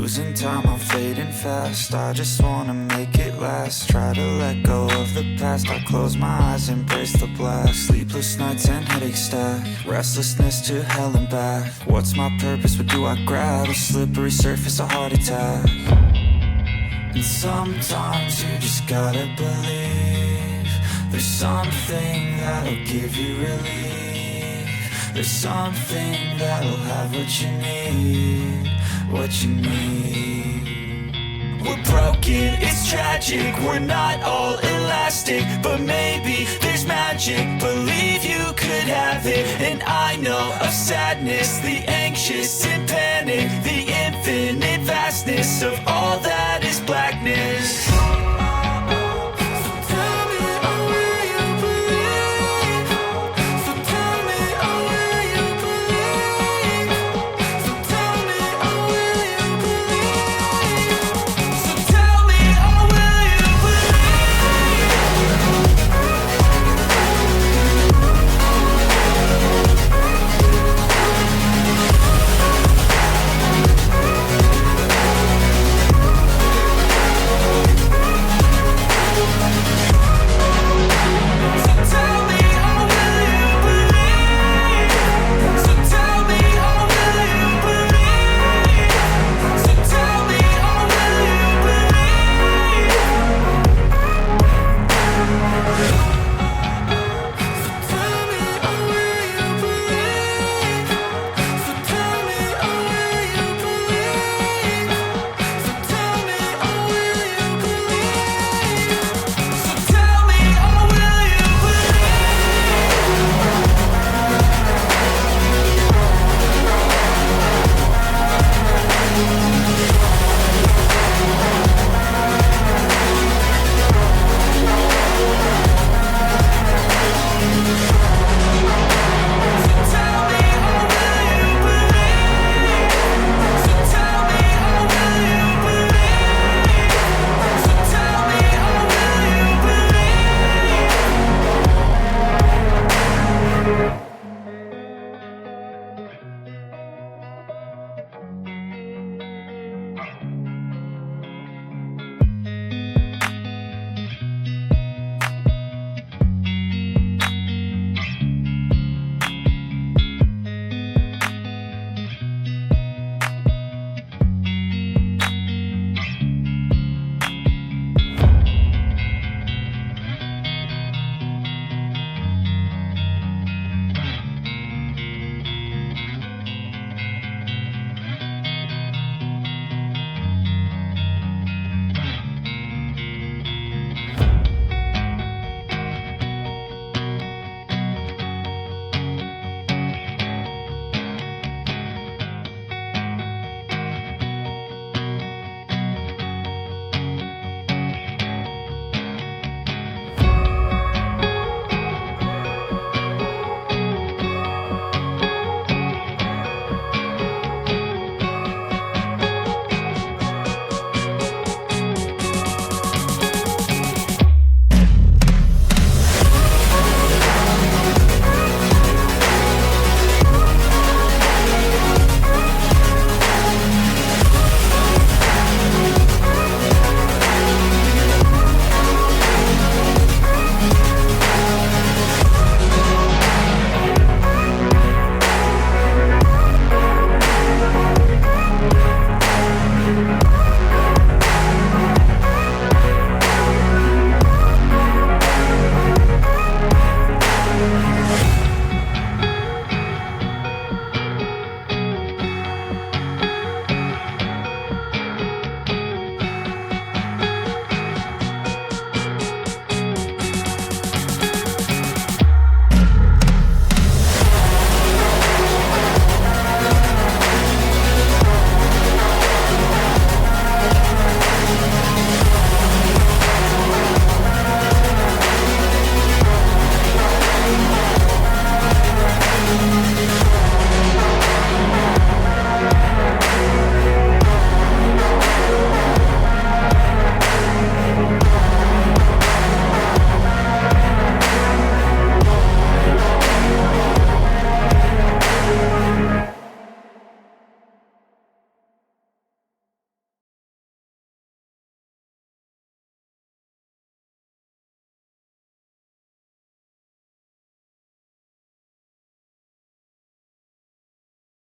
losing time, I'm fading fast. I just wanna make it last. Try to let go of the past. I close my eyes, embrace the blast. Sleepless nights and headaches stack. Restlessness to hell and back. What's my purpose? What do I grab? A slippery surface, a heart attack. And sometimes you just gotta believe there's something that'll give you relief. There's something that'll have what you need, what you need. We're broken, it's tragic, we're not all elastic, but maybe there's magic, believe you could have it. And I know of sadness, the anxious